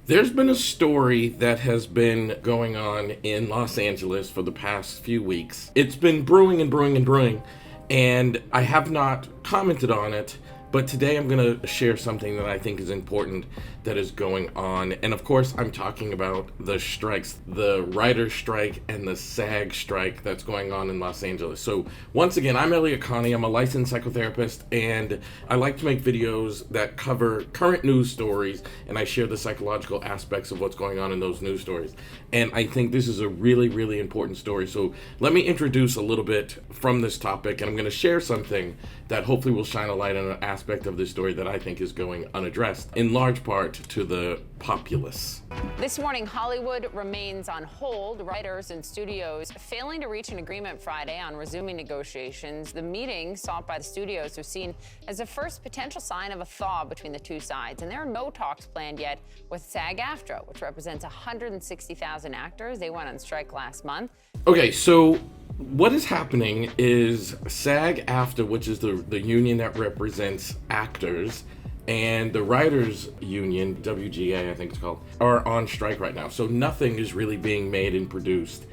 There's been a story that has been going on in Los Angeles for the past few weeks. It's been brewing and brewing and brewing, and I have not commented on it, but today I'm going to share something that I think is important that is going on. And of course, I'm talking about the strikes, the writer's strike and the SAG strike that's going on in Los Angeles. So once again, I'm Elliott Connie. I'm a licensed psychotherapist, and I like to make videos that cover current news stories, and I share the psychological aspects of what's going on in those news stories. And I think this is a really, really important story. So let me introduce a little bit from this topic, and I'm going to share something that hopefully will shine a light on an aspect of this story that I think is going unaddressed, in large part to the populace. This morning, Hollywood remains on hold. Writers and studios failing to reach an agreement Friday on resuming negotiations. The meeting sought by the studios was seen as a first potential sign of a thaw between the two sides. And there are no talks planned yet with SAG-AFTRA, which represents 160,000 actors. They went on strike last month. Okay, so what is happening is SAG-AFTRA, which is the union that represents actors, and the writers union, WGA I think it's called, are on strike right now. So nothing is really being made and produced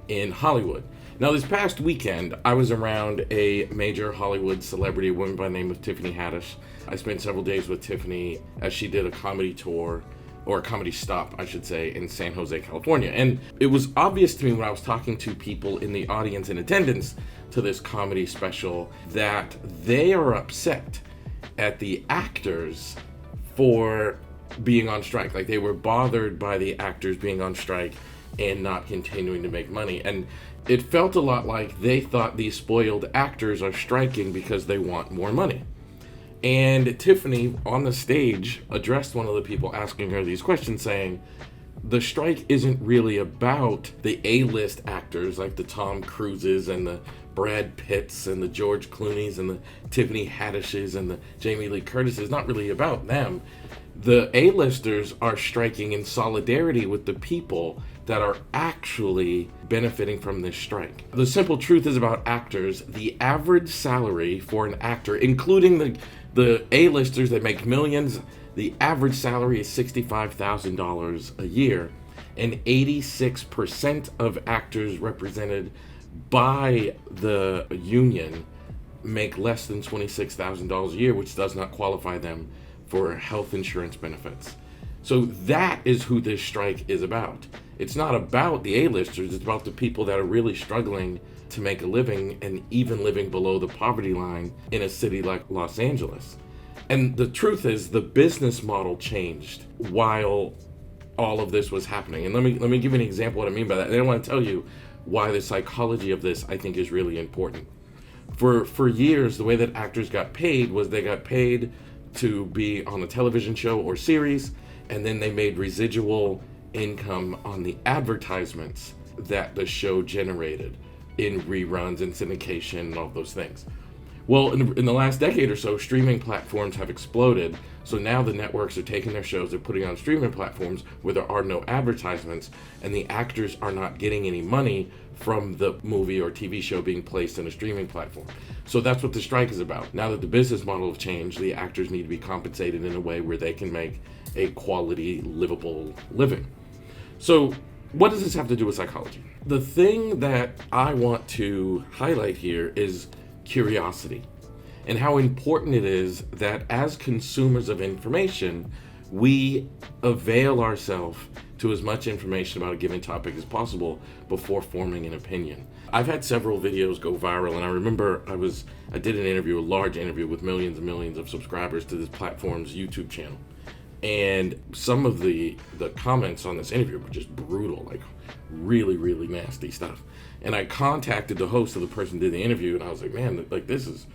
in Hollywood. Now, this past weekend, I was around a major Hollywood celebrity, a woman by the name of Tiffany Haddish. I spent several days with Tiffany as she did a comedy tour, or a comedy stop, I should say, in San Jose, California. And it was obvious to me when I was talking to people in the audience in attendance to this comedy special that they are upset at the actors for being on strike. Like, they were bothered by the actors being on strike and not continuing to make money. And it felt a lot like they thought these spoiled actors are striking because they want more money. And Tiffany, on the stage, addressed one of the people asking her these questions, saying, the strike isn't really about the A-list actors like the Tom Cruises and the Brad Pitts and the George Clooneys and the Tiffany Haddishes and the Jamie Lee Curtis. It's not really about them. The A-listers are striking in solidarity with the people that are actually benefiting from this strike. The simple truth is about actors, the average salary for an actor, including the A-listers that make millions, the average salary is $65,000 a year, and 86% of actors represented by the union make less than $26,000 a year, which does not qualify them for health insurance benefits. So that is who this strike is about. It's not about the A-listers, it's about the people that are really struggling to make a living and even living below the poverty line in a city like Los Angeles. And the truth is, the business model changed while all of this was happening. And let me give you an example of what I mean by that. And I want to tell you why the psychology of this, I think, is really important. For years, the way that actors got paid was they got paid to be on a television show or series, and then they made residual income on the advertisements that the show generated in reruns and syndication and all those things. Well, in the last decade or so, streaming platforms have exploded. So now the networks are taking their shows, they're putting on streaming platforms where there are no advertisements, and the actors are not getting any money from the movie or TV show being placed in a streaming platform. So that's what the strike is about. Now that the business model has changed, the actors need to be compensated in a way where they can make a quality, livable living. So what does this have to do with psychology? The thing that I want to highlight here is curiosity, and how important it is that as consumers of information, we avail ourselves to as much information about a given topic as possible before forming an opinion. I've had several videos go viral, and I remember I did an interview, a large interview with millions and millions of subscribers to this platform's YouTube channel. And some of the comments on this interview were just brutal, like really, really nasty stuff. And I contacted the host of the person who did the interview, and I was like, man, like, this is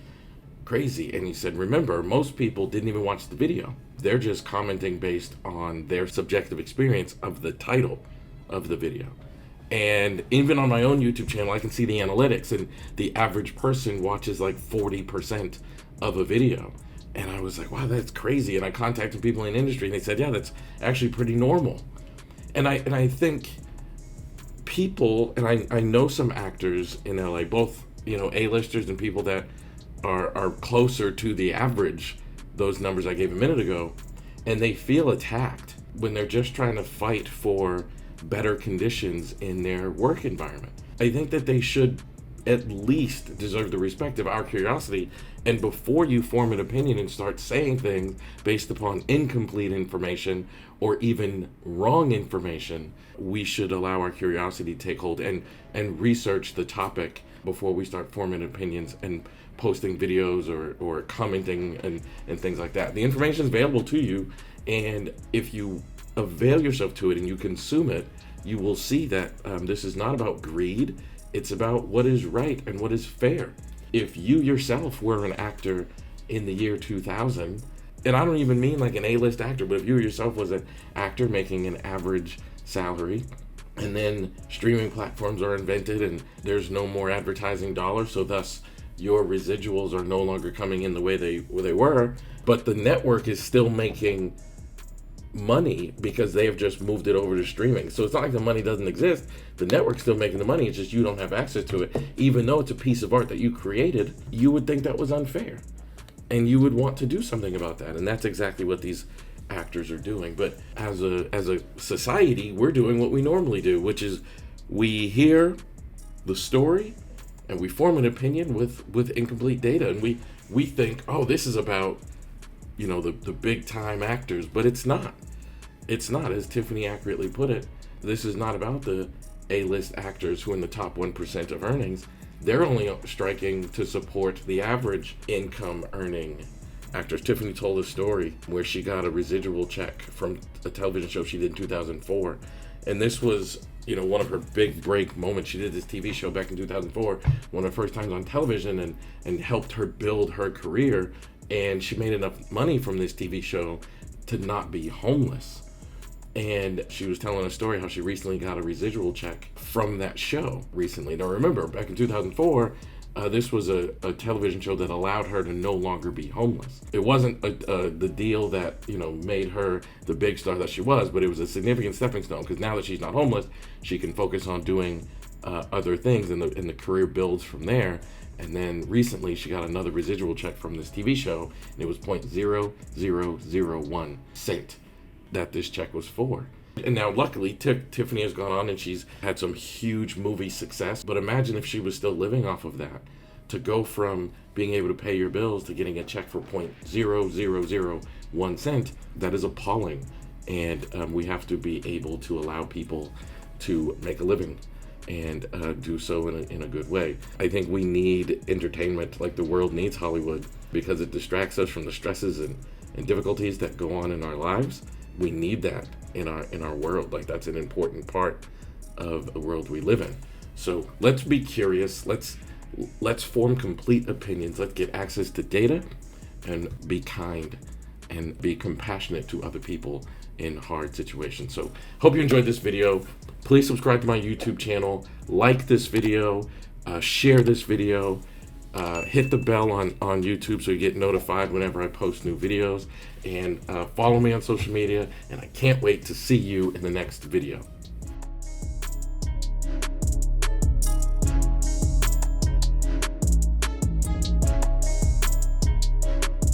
crazy. And he said, remember, most people didn't even watch the video. They're just commenting based on their subjective experience of the title of the video. And even on my own YouTube channel, I can see the analytics, and the average person watches like 40% of a video. And I was like, wow, that's crazy. And I contacted people in the industry, and they said, yeah, that's actually pretty normal. And I think people, and I know some actors in LA, both, A-listers and people that are closer to the average, those numbers I gave a minute ago, and they feel attacked when they're just trying to fight for better conditions in their work environment. I think that they should at least deserve the respect of our curiosity. And before you form an opinion and start saying things based upon incomplete information or even wrong information, we should allow our curiosity to take hold and research the topic before we start forming opinions and posting videos or commenting and things like that. The information is available to you, and if you avail yourself to it and you consume it, you will see that this is not about greed. It's about what is right and what is fair. If you yourself were an actor in the year 2000, and I don't even mean like an A-list actor, but if you yourself was an actor making an average salary, and then streaming platforms are invented and there's no more advertising dollars, so thus your residuals are no longer coming in the way they were, but the network is still making money because they have just moved it over to streaming. So it's not like the money doesn't exist. The network's still making the money. It's just you don't have access to it. Even though it's a piece of art that you created, you would think that was unfair. And you would want to do something about that. And that's exactly what these actors are doing. But as a society, we're doing what we normally do, which is we hear the story and we form an opinion with incomplete data. And we think, oh, this is about, you know, the big time actors, but it's not. It's not, as Tiffany accurately put it. This is not about the A-list actors who are in the top 1% of earnings. They're only striking to support the average income earning actors. Tiffany told a story where she got a residual check from a television show she did in 2004. And this was, you know, one of her big break moments. She did this TV show back in 2004, one of her first times on television, and helped her build her career. And she made enough money from this TV show to not be homeless. And she was telling a story how she recently got a residual check from that show recently. Now remember, back in 2004, this was a television show that allowed her to no longer be homeless. It wasn't the deal that, you know, made her the big star that she was, but it was a significant stepping stone, because now that she's not homeless, she can focus on doing other things, and the career builds from there. And then recently she got another residual check from this TV show, and it was 0.0001 cent that this check was for. And now luckily Tiffany has gone on and she's had some huge movie success, but imagine if she was still living off of that. To go from being able to pay your bills to getting a check for 0.0001 cent, that is appalling. And we have to be able to allow people to make a living and do so in a good way. I think we need entertainment like the world needs Hollywood, because it distracts us from the stresses and difficulties that go on in our lives. We need that in our world. Like, that's an important part of the world we live in. So let's be curious. Let's form complete opinions. Let's get access to data and be kind and be compassionate to other people in hard situations. So hope you enjoyed this video. Please subscribe to my YouTube channel, like this video, share this video, hit the bell on YouTube so you get notified whenever I post new videos, and follow me on social media, and I can't wait to see you in the next video.